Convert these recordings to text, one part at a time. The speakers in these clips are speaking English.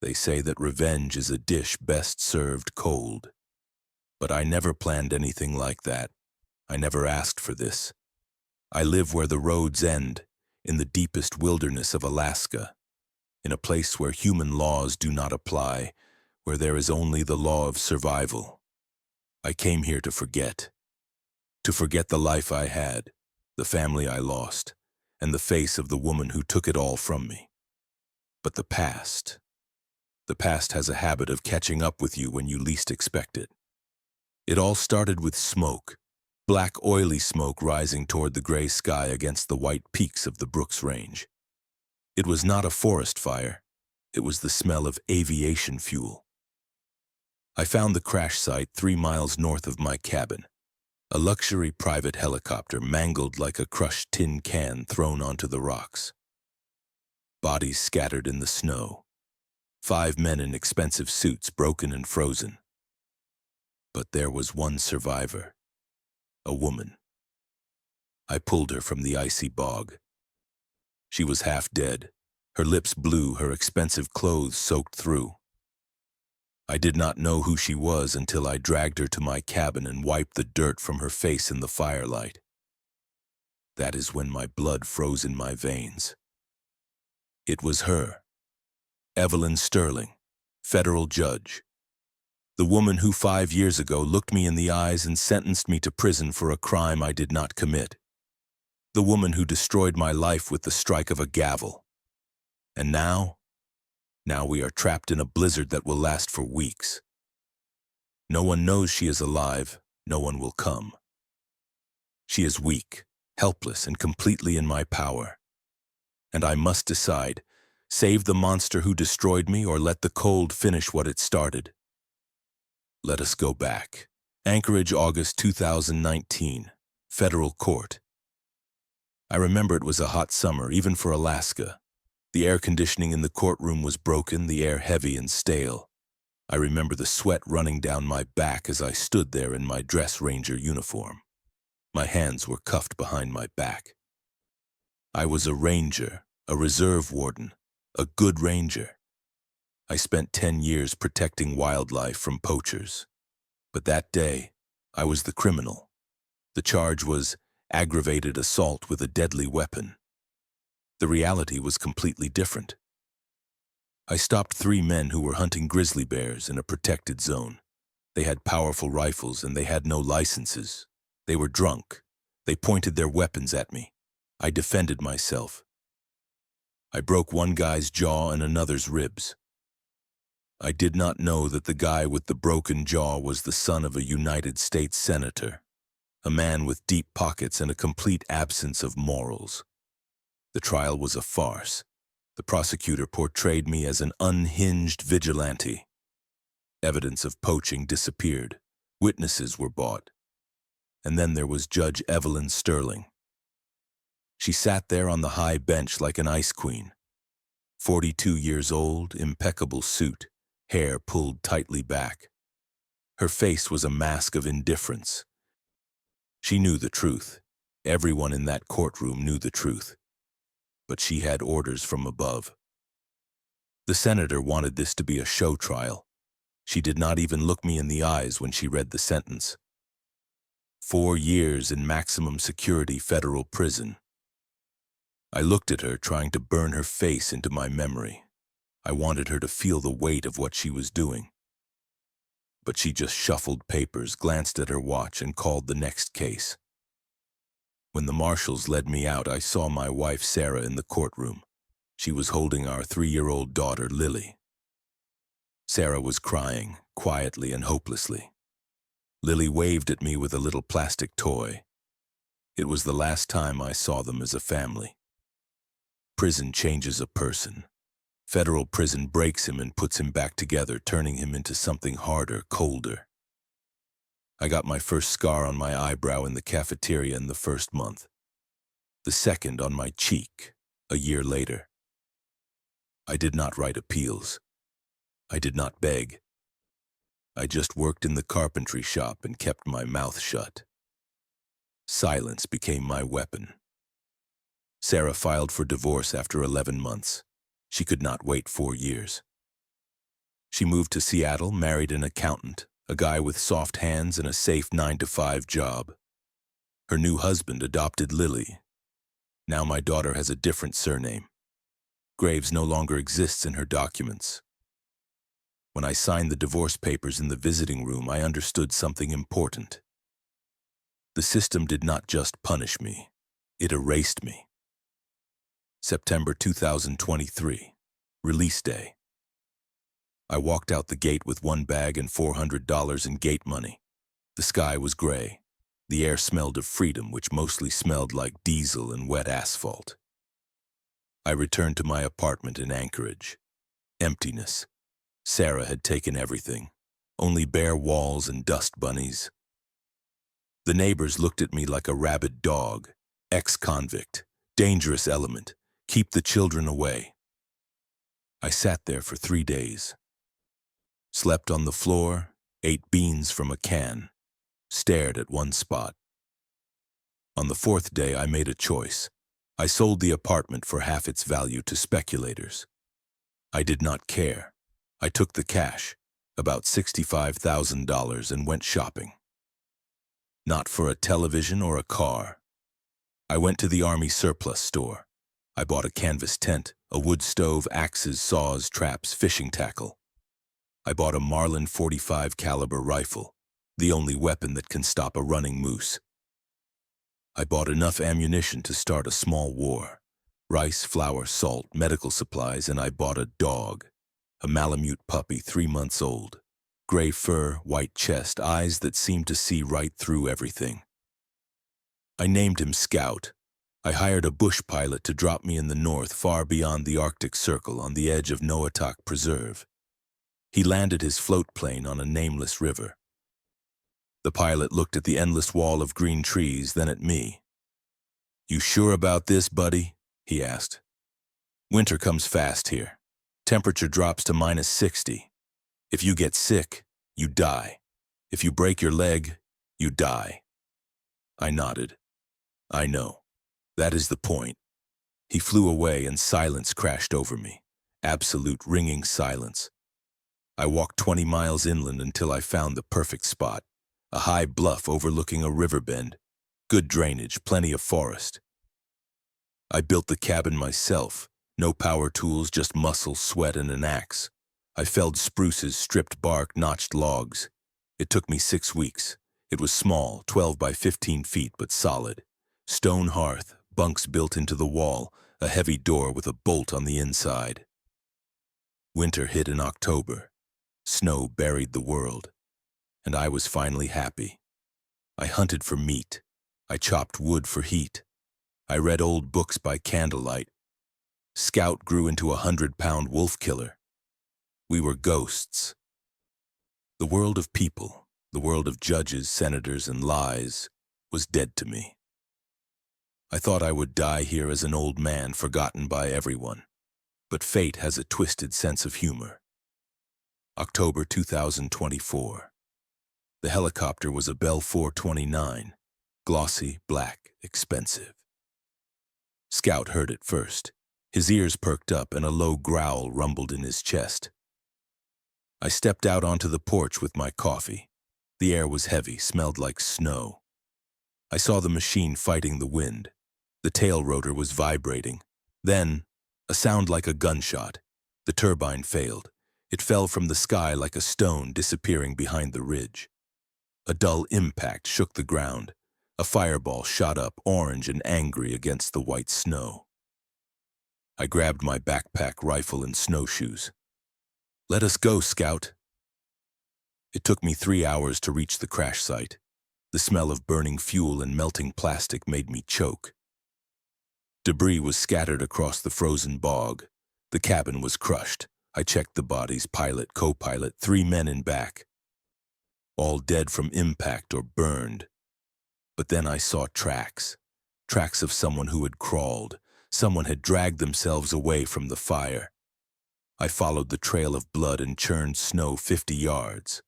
They say that revenge is a dish best served cold. But I never planned anything like that. I never asked for this. I live where the roads end, in the deepest wilderness of Alaska, in a place where human laws do not apply, where there is only the law of survival. I came here to forget the life I had, the family I lost, and the face of the woman who took it all from me. But the past has a habit of catching up with you when you least expect it. It all started with smoke, black oily smoke rising toward the gray sky against the white peaks of the Brooks Range. It was not a forest fire, it was the smell of aviation fuel. I found the crash site 3 miles north of my cabin, a luxury private helicopter mangled like a crushed tin can thrown onto the rocks. Bodies scattered in the snow, 5 men in expensive suits broken and frozen. But there was one survivor, a woman. I pulled her from the icy bog. She was half dead, her lips blue, her expensive clothes soaked through. I did not know who she was until I dragged her to my cabin and wiped the dirt from her face in the firelight. That is when my blood froze in my veins. It was her, Evelyn Sterling, federal judge. The woman who 5 years ago looked me in the eyes and sentenced me to prison for a crime I did not commit. The woman who destroyed my life with the strike of a gavel. And now we are trapped in a blizzard that will last for weeks. No one knows she is alive, no one will come. She is weak, helpless, and completely in my power. And I must decide, save the monster who destroyed me or let the cold finish what it started. Let us go back. Anchorage, August 2019. Federal Court. I remember it was a hot summer, even for Alaska. The air conditioning in the courtroom was broken, the air heavy and stale. I remember the sweat running down my back as I stood there in my dress ranger uniform. My hands were cuffed behind my back. I was a ranger, a reserve warden, a good ranger. I spent 10 years protecting wildlife from poachers. But that day, I was the criminal. The charge was aggravated assault with a deadly weapon. The reality was completely different. I stopped 3 men who were hunting grizzly bears in a protected zone. They had powerful rifles and they had no licenses. They were drunk. They pointed their weapons at me. I defended myself. I broke one guy's jaw and another's ribs. I did not know that the guy with the broken jaw was the son of a United States senator, a man with deep pockets and a complete absence of morals. The trial was a farce. The prosecutor portrayed me as an unhinged vigilante. Evidence of poaching disappeared. Witnesses were bought. And then there was Judge Evelyn Sterling. She sat there on the high bench like an ice queen. 42 years old, impeccable suit, hair pulled tightly back. Her face was a mask of indifference. She knew the truth. Everyone in that courtroom knew the truth. But she had orders from above. The senator wanted this to be a show trial. She did not even look me in the eyes when she read the sentence. 4 years in maximum security federal prison. I looked at her, trying to burn her face into my memory. I wanted her to feel the weight of what she was doing. But she just shuffled papers, glanced at her watch, and called the next case. When the marshals led me out, I saw my wife Sarah in the courtroom. She was holding our 3-year-old daughter, Lily. Sarah was crying, quietly and hopelessly. Lily waved at me with a little plastic toy. It was the last time I saw them as a family. Prison changes a person. Federal prison breaks him and puts him back together, turning him into something harder, colder. I got my first scar on my eyebrow in the cafeteria in the first month. The second on my cheek, a year later. I did not write appeals. I did not beg. I just worked in the carpentry shop and kept my mouth shut. Silence became my weapon. Sarah filed for divorce after 11 months. She could not wait 4 years. She moved to Seattle, married an accountant, a guy with soft hands and a safe 9-to-5 job. Her new husband adopted Lily. Now my daughter has a different surname. Graves no longer exists in her documents. When I signed the divorce papers in the visiting room, I understood something important. The system did not just punish me, it erased me. September 2023, release day. I walked out the gate with one bag and $400 in gate money. The sky was gray. The air smelled of freedom, which mostly smelled like diesel and wet asphalt. I returned to my apartment in Anchorage. Emptiness. Sarah had taken everything. Only bare walls and dust bunnies. The neighbors looked at me like a rabid dog. Ex-convict. Dangerous element. Keep the children away. I sat there for 3 days. Slept on the floor, ate beans from a can, stared at one spot. On the 4th day, I made a choice. I sold the apartment for half its value to speculators. I did not care. I took the cash, about $65,000, and went shopping. Not for a television or a car. I went to the Army surplus store. I bought a canvas tent, a wood stove, axes, saws, traps, fishing tackle. I bought a Marlin .45 caliber rifle, the only weapon that can stop a running moose. I bought enough ammunition to start a small war. Rice, flour, salt, medical supplies, and I bought a dog, a Malamute puppy 3 months old. Gray fur, white chest, eyes that seemed to see right through everything. I named him Scout. I hired a bush pilot to drop me in the north, far beyond the Arctic Circle, on the edge of Noatak Preserve. He landed his float plane on a nameless river. The pilot looked at the endless wall of green trees, then at me. "You sure about this, buddy?" he asked. "Winter comes fast here. Temperature drops to -60. If you get sick, you die. If you break your leg, you die." I nodded. "I know. That is the point." He flew away and silence crashed over me. Absolute ringing silence. I walked 20 miles inland until I found the perfect spot. A high bluff overlooking a river bend. Good drainage, plenty of forest. I built the cabin myself. No power tools, just muscle, sweat, and an axe. I felled spruces, stripped bark, notched logs. It took me 6 weeks. It was small, 12 by 15 feet, but solid. Stone hearth, bunks built into the wall, a heavy door with a bolt on the inside. Winter hit in October. Snow buried the world, and I was finally happy. I hunted for meat. I chopped wood for heat. I read old books by candlelight. Scout grew into a 100-pound wolf killer. We were ghosts. The world of people, the world of judges, senators, and lies, was dead to me. I thought I would die here as an old man, forgotten by everyone. But fate has a twisted sense of humor. October 2024. The helicopter was a Bell 429, glossy, black, expensive. Scout heard it first. His ears perked up and a low growl rumbled in his chest. I stepped out onto the porch with my coffee. The air was heavy, smelled like snow. I saw the machine fighting the wind. The tail rotor was vibrating. Then, a sound like a gunshot. The turbine failed. It fell from the sky like a stone, disappearing behind the ridge. A dull impact shook the ground. A fireball shot up, orange and angry against the white snow. I grabbed my backpack, rifle, and snowshoes. "Let us go, Scout." It took me 3 hours to reach the crash site. The smell of burning fuel and melting plastic made me choke. Debris was scattered across the frozen bog. The cabin was crushed. I checked the bodies, pilot, co-pilot, 3 men in back. All dead from impact or burned. But then I saw tracks. Tracks of someone who had crawled. Someone had dragged themselves away from the fire. I followed the trail of blood and churned snow 50 yards.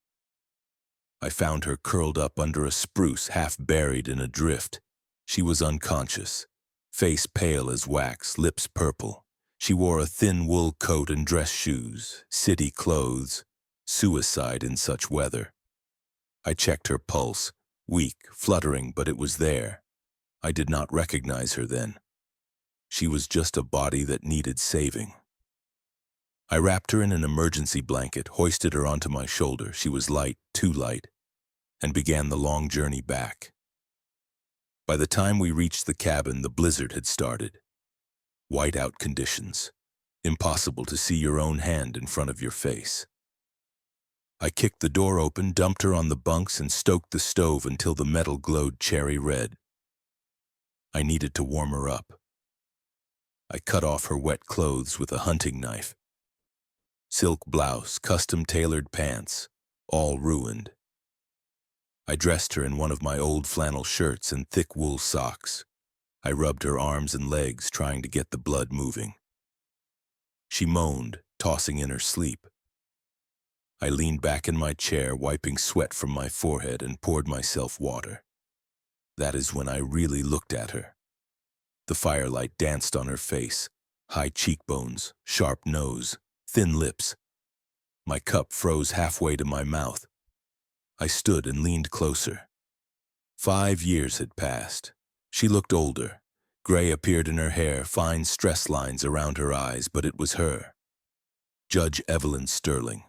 I found her curled up under a spruce, half buried in a drift. She was unconscious, face pale as wax, lips purple. She wore a thin wool coat and dress shoes, city clothes. Suicide in such weather. I checked her pulse, weak, fluttering, but it was there. I did not recognize her then. She was just a body that needed saving. I wrapped her in an emergency blanket, hoisted her onto my shoulder. She was light, too light, and began the long journey back. By the time we reached the cabin, the blizzard had started. Whiteout conditions. Impossible to see your own hand in front of your face. I kicked the door open, dumped her on the bunks, and stoked the stove until the metal glowed cherry red. I needed to warm her up. I cut off her wet clothes with a hunting knife. Silk blouse, custom-tailored pants, all ruined. I dressed her in one of my old flannel shirts and thick wool socks. I rubbed her arms and legs, trying to get the blood moving. She moaned, tossing in her sleep. I leaned back in my chair, wiping sweat from my forehead, and poured myself water. That is when I really looked at her. The firelight danced on her face, high cheekbones, sharp nose, thin lips. My cup froze halfway to my mouth. I stood and leaned closer. 5 years had passed. She looked older. Gray appeared in her hair, fine stress lines around her eyes, but it was her. Judge Evelyn Sterling.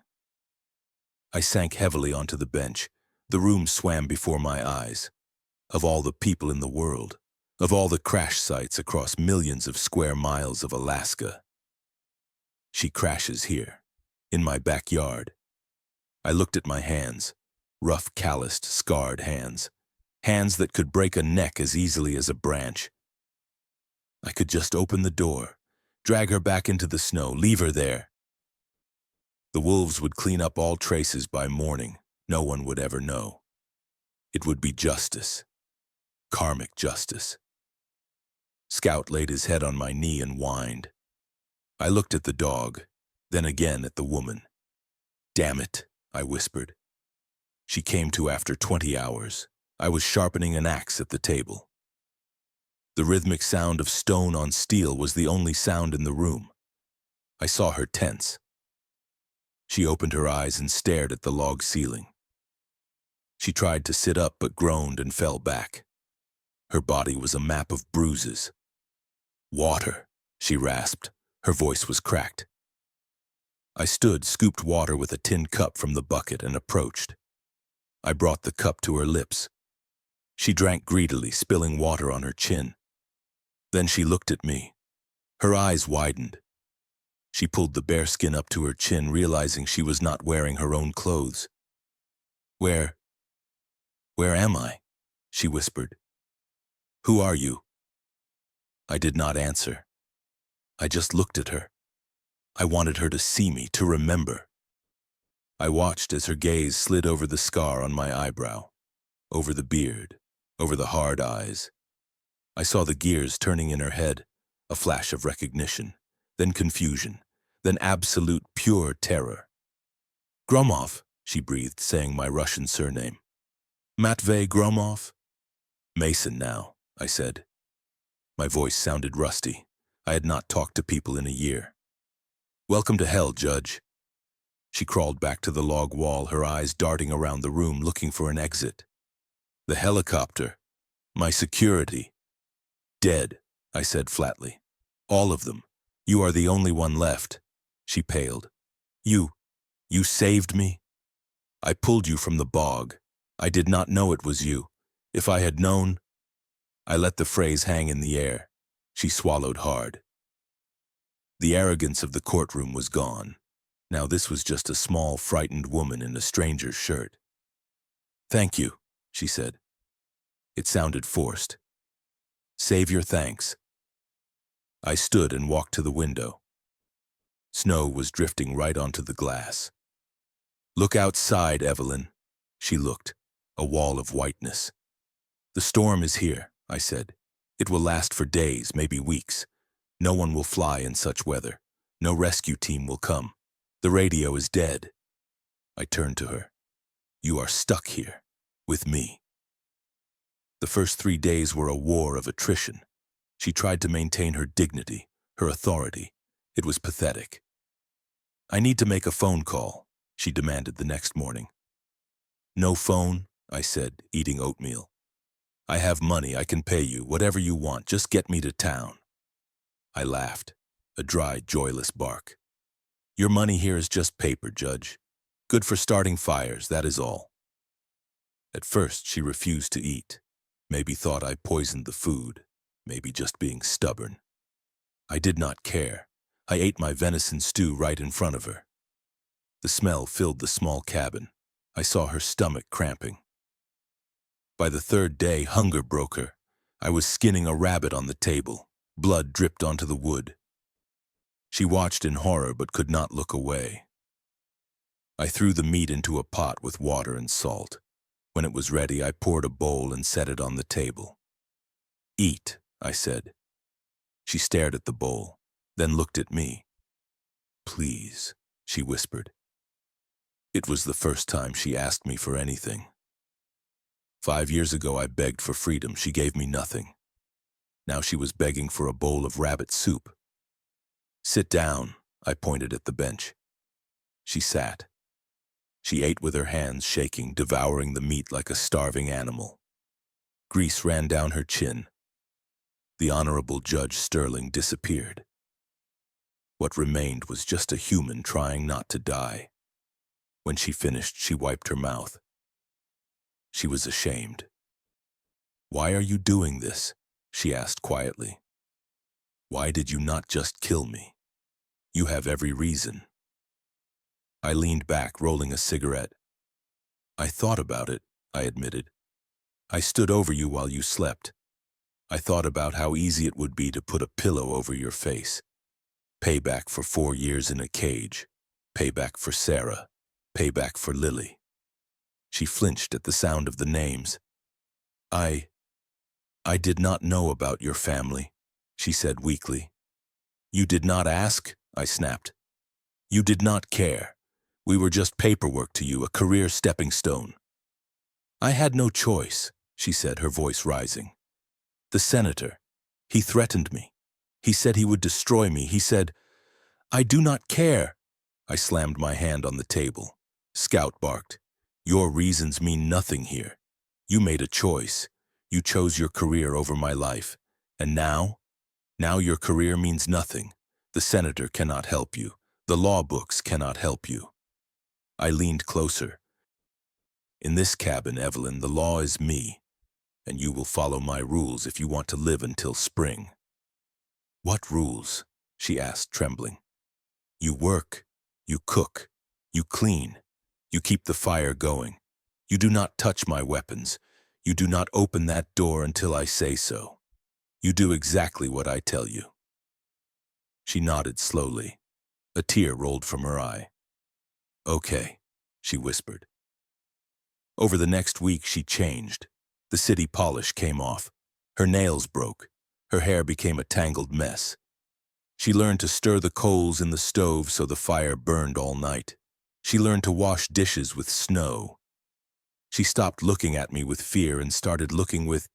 I sank heavily onto the bench. The room swam before my eyes. Of all the people in the world, of all the crash sites across millions of square miles of Alaska, she crashes here, in my backyard. I looked at my hands, rough, calloused, scarred hands, hands that could break a neck as easily as a branch. I could just open the door, drag her back into the snow, leave her there. The wolves would clean up all traces by morning. No one would ever know. It would be justice. Karmic justice. Scout laid his head on my knee and whined. I looked at the dog, then again at the woman. "Damn it," I whispered. She came to after 20 hours. I was sharpening an axe at the table. The rhythmic sound of stone on steel was the only sound in the room. I saw her tense. She opened her eyes and stared at the log ceiling. She tried to sit up but groaned and fell back. Her body was a map of bruises. "Water," she rasped. Her voice was cracked. I stood, scooped water with a tin cup from the bucket, and approached. I brought the cup to her lips. She drank greedily, spilling water on her chin. Then she looked at me. Her eyes widened. She pulled the bearskin up to her chin, realizing she was not wearing her own clothes. Where am I?" she whispered. "Who are you?" I did not answer. I just looked at her. I wanted her to see me, to remember. I watched as her gaze slid over the scar on my eyebrow, over the beard, over the hard eyes. I saw the gears turning in her head, a flash of recognition, then confusion, then absolute pure terror. "Gromov," she breathed, saying my Russian surname. "Matvey Gromov?" "Mason now," I said. My voice sounded rusty. I had not talked to people in a year. "Welcome to hell, Judge." She crawled back to the log wall, her eyes darting around the room, looking for an exit. "The helicopter, my security, dead," I said flatly. "All of them. You are the only one left." She paled. You saved me?" "I pulled you from the bog. I did not know it was you. If I had known—" I let the phrase hang in the air. She swallowed hard. The arrogance of the courtroom was gone. Now this was just a small, frightened woman in a stranger's shirt. "Thank you," she said. It sounded forced. "Save your thanks." I stood and walked to the window. Snow was drifting right onto the glass. "Look outside, Evelyn." She looked, a wall of whiteness. "The storm is here," I said. "It will last for days, maybe weeks. No one will fly in such weather. No rescue team will come. The radio is dead." I turned to her. "You are stuck here, with me." The first 3 days were a war of attrition. She tried to maintain her dignity, her authority. It was pathetic. "I need to make a phone call." she demanded the next morning. No phone, I said, eating oatmeal. I have money, I can pay you, whatever you want, just get me to town. I laughed, a dry, joyless bark. Your money here is just paper, Judge. Good for starting fires, that is all. At first, she refused to eat. Maybe thought I poisoned the food, maybe just being stubborn. I did not care. I ate my venison stew right in front of her. The smell filled the small cabin. I saw her stomach cramping. By the third day, hunger broke her. I was skinning a rabbit on the table. Blood dripped onto the wood. She watched in horror but could not look away. I threw the meat into a pot with water and salt. When it was ready, I poured a bowl and set it on the table. Eat, I said. She stared at the bowl, then looked at me. Please, she whispered. It was the first time she asked me for anything. 5 years ago, I begged for freedom. She gave me nothing. Now she was begging for a bowl of rabbit soup. Sit down, I pointed at the bench. She sat. She ate with her hands shaking, devouring the meat like a starving animal. Grease ran down her chin. The Honorable Judge Sterling disappeared. What remained was just a human trying not to die. When she finished, she wiped her mouth. She was ashamed. Why are you doing this? She asked quietly. Why did you not just kill me? You have every reason. I leaned back, rolling a cigarette. I thought about it, I admitted. I stood over you while you slept. I thought about how easy it would be to put a pillow over your face. Payback for 4 years in a cage. Payback for Sarah. Payback for Lily. She flinched at the sound of the names. I did not know about your family, she said weakly. You did not ask, I snapped. You did not care. We were just paperwork to you, a career stepping stone. I had no choice, she said, her voice rising. The senator, he threatened me. He said he would destroy me. He said, I do not care. I slammed my hand on the table. Scout barked. Your reasons mean nothing here. You made a choice. You chose your career over my life. And now your career means nothing. The senator cannot help you. The law books cannot help you. I leaned closer. In this cabin, Evelyn, the law is me, and you will follow my rules if you want to live until spring. What rules? She asked, trembling. You work, you cook, you clean, you keep the fire going. You do not touch my weapons. You do not open that door until I say so. You do exactly what I tell you. She nodded slowly. A tear rolled from her eye. Okay, she whispered. Over the next week, she changed. The city polish came off. Her nails broke. Her hair became a tangled mess. She learned to stir the coals in the stove so the fire burned all night. She learned to wash dishes with snow. She stopped looking at me with fear and started looking with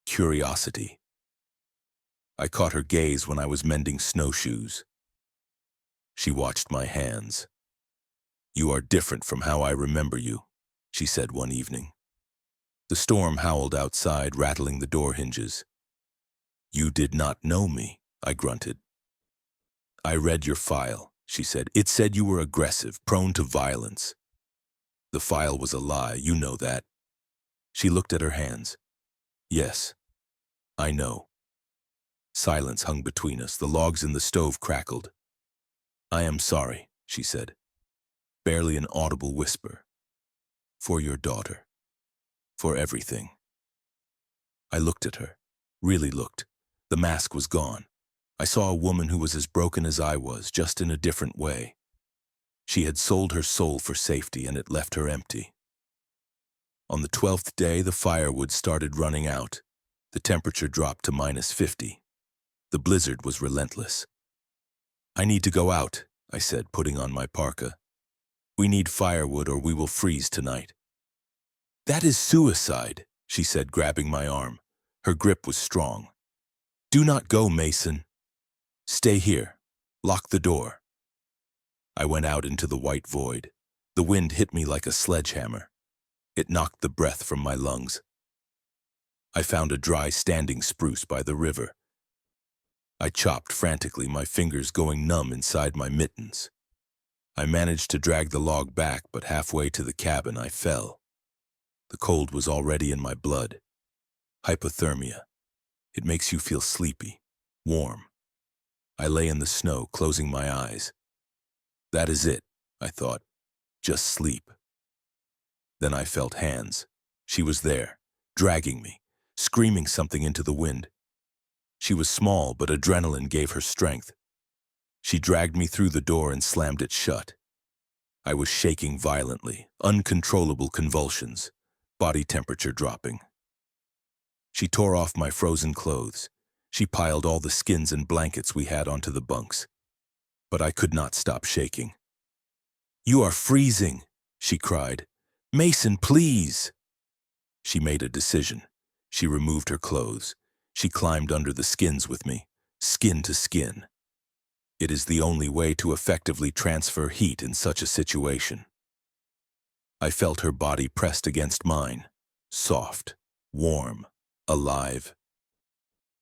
curiosity. I caught her gaze when I was mending snowshoes. She watched my hands. You are different from how I remember you, she said one evening. The storm howled outside, rattling the door hinges. You did not know me, I grunted. I read your file, she said. It said you were aggressive, prone to violence. The file was a lie, you know that. She looked at her hands. Yes, I know. Silence hung between us. The logs in the stove crackled. I am sorry, she said. Barely an audible whisper. For your daughter. For everything. I looked at her. Really looked. The mask was gone. I saw a woman who was as broken as I was, just in a different way. She had sold her soul for safety, and it left her empty. On the 12th day, the firewood started running out. The temperature dropped to -50. The blizzard was relentless. I need to go out, I said, putting on my parka. We need firewood or we will freeze tonight. That is suicide, she said, grabbing my arm. Her grip was strong. Do not go, Mason. Stay here. Lock the door. I went out into the white void. The wind hit me like a sledgehammer. It knocked the breath from my lungs. I found a dry standing spruce by the river. I chopped frantically, my fingers going numb inside my mittens. I managed to drag the log back, but halfway to the cabin I fell. The cold was already in my blood. Hypothermia. It makes you feel sleepy, warm. I lay in the snow, closing my eyes. That is it, I thought. Just sleep. Then I felt hands. She was there, dragging me, screaming something into the wind. She was small, but adrenaline gave her strength. She dragged me through the door and slammed it shut. I was shaking violently, uncontrollable convulsions, body temperature dropping. She tore off my frozen clothes. She piled all the skins and blankets we had onto the bunks. But I could not stop shaking. "You are freezing," she cried. "Mason, please." She made a decision. She removed her clothes. She climbed under the skins with me, skin to skin. It is the only way to effectively transfer heat in such a situation. I felt her body pressed against mine, soft, warm, alive.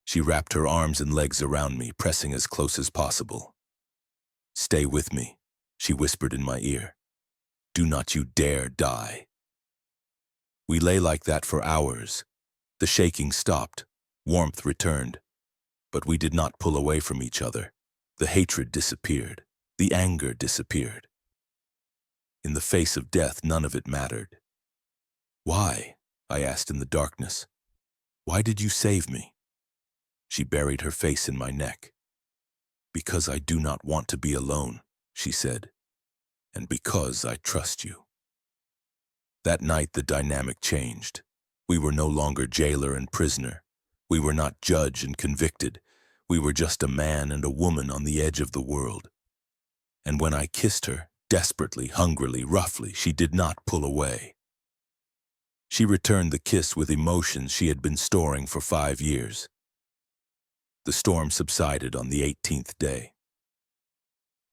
She wrapped her arms and legs around me, pressing as close as possible. "Stay with me," she whispered in my ear. "Do not you dare die." We lay like that for hours. The shaking stopped. Warmth returned. But we did not pull away from each other. The hatred disappeared. The anger disappeared. In the face of death, none of it mattered. "Why?" I asked in the darkness. "Why did you save me?" She buried her face in my neck. "Because I do not want to be alone," she said, "and because I trust you." That night the dynamic changed. We were no longer jailer and prisoner. We were not judge and convicted. We were just a man and a woman on the edge of the world. And when I kissed her, desperately, hungrily, roughly, she did not pull away. She returned the kiss with emotions she had been storing for 5 years. The storm subsided on the 18th day.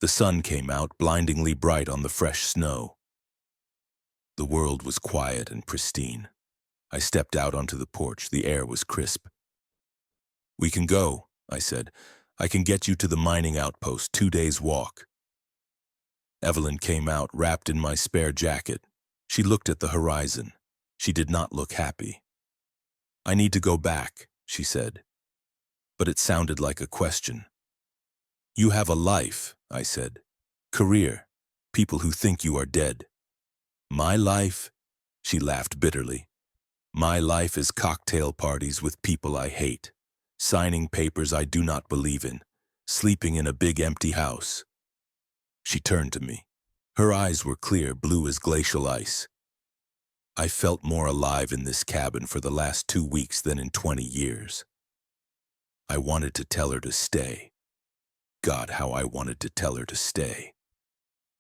The sun came out, blindingly bright on the fresh snow. The world was quiet and pristine. I stepped out onto the porch. The air was crisp. "We can go," I said. "I can get you to the mining outpost, 2 days' walk." Evelyn came out, wrapped in my spare jacket. She looked at the horizon. She did not look happy. "I need to go back," she said. But it sounded like a question. "You have a life," I said. "Career. People who think you are dead." "My life?" She laughed bitterly. "My life is cocktail parties with people I hate, signing papers I do not believe in, sleeping in a big empty house." She turned to me. Her eyes were clear, blue as glacial ice. I felt more alive in this cabin for the last 2 weeks than in 20 years. I wanted to tell her to stay. God, how I wanted to tell her to stay.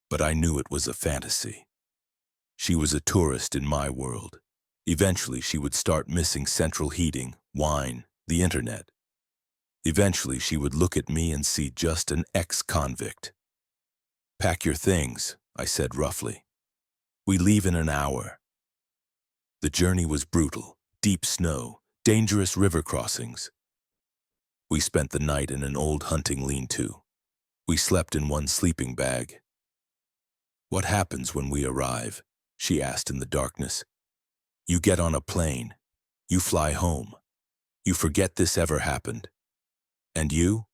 But I knew it was a fantasy. She was a tourist in my world. Eventually, she would start missing central heating, wine, the internet. Eventually, she would look at me and see just an ex-convict. "Pack your things," I said roughly. "We leave in an hour." The journey was brutal, deep snow, dangerous river crossings. We spent the night in an old hunting lean-to. We slept in one sleeping bag. "What happens when we arrive?" she asked in the darkness. "You get on a plane. You fly home. You forget this ever happened. And you?"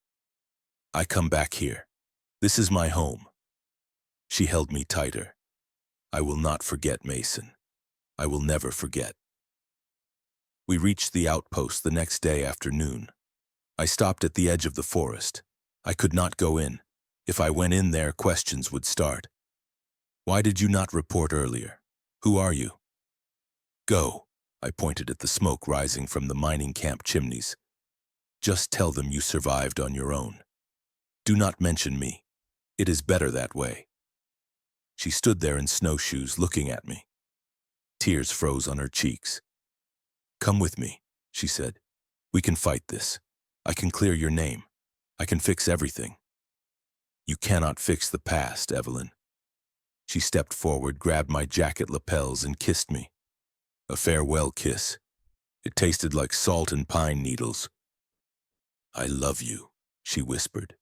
"I come back here. This is my home." She held me tighter. "I will not forget, Mason. I will never forget." We reached the outpost the next day afternoon. I stopped at the edge of the forest. I could not go in. If I went in there, questions would start. "Why did you not report earlier? Who are you?" "Go," I pointed at the smoke rising from the mining camp chimneys. "Just tell them you survived on your own. Do not mention me. It is better that way." She stood there in snowshoes looking at me. Tears froze on her cheeks. "Come with me," she said. "We can fight this. I can clear your name. I can fix everything." "You cannot fix the past, Evelyn." She stepped forward, grabbed my jacket lapels, and kissed me. A farewell kiss. It tasted like salt and pine needles. "I love you," she whispered.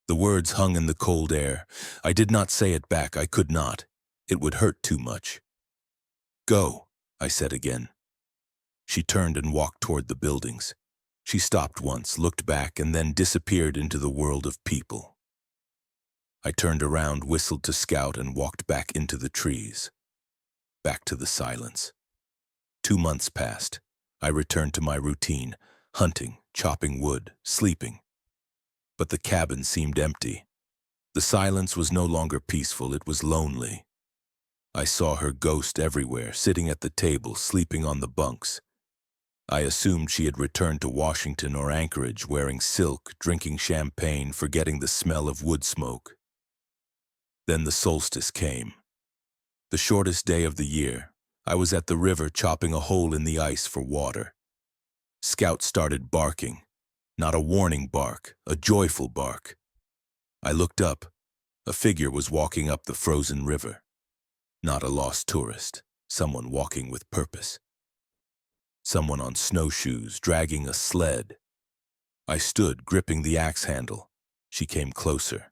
The words hung in the cold air. I did not say it back. I could not. It would hurt too much. "Go," I said again. She turned and walked toward the buildings. She stopped once, looked back, and then disappeared into the world of people. I turned around, whistled to Scout, and walked back into the trees. Back to the silence. 2 months passed. I returned to my routine, hunting, chopping wood, sleeping. But the cabin seemed empty. The silence was no longer peaceful, it was lonely. I saw her ghost everywhere, sitting at the table, sleeping on the bunks. I assumed she had returned to Washington or Anchorage, wearing silk, drinking champagne, forgetting the smell of wood smoke. Then the solstice came. The shortest day of the year. I was at the river chopping a hole in the ice for water. Scout started barking. Not a warning bark, a joyful bark. I looked up. A figure was walking up the frozen river. Not a lost tourist, someone walking with purpose. Someone on snowshoes, dragging a sled. I stood, gripping the axe handle. She came closer.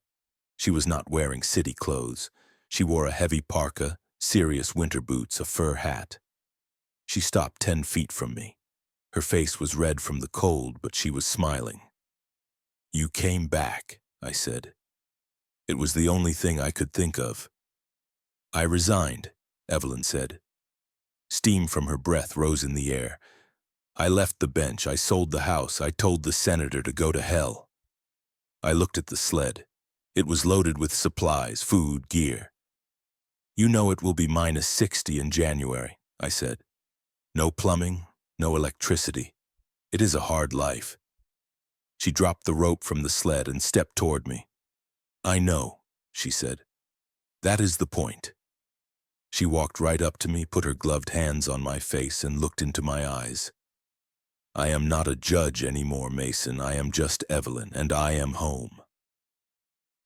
She was not wearing city clothes. She wore a heavy parka, serious winter boots, a fur hat. She stopped 10 feet from me. Her face was red from the cold, but she was smiling. "You came back," I said. It was the only thing I could think of. "I resigned," Evelyn said. Steam from her breath rose in the air. "I left the bench, I sold the house, I told the senator to go to hell." I looked at the sled. It was loaded with supplies, food, gear. "You know it will be -60 in January," I said. "No plumbing, no electricity. It is a hard life." She dropped the rope from the sled and stepped toward me. "I know," she said. "That is the point." She walked right up to me, put her gloved hands on my face, and looked into my eyes. "I am not a judge anymore, Mason. I am just Evelyn, and I am home."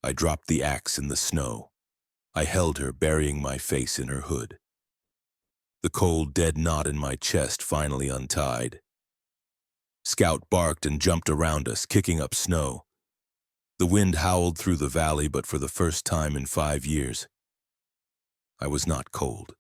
I dropped the axe in the snow. I held her, burying my face in her hood. The cold, dead knot in my chest finally untied. Scout barked and jumped around us, kicking up snow. The wind howled through the valley, but for the first time in 5 years, I was not cold.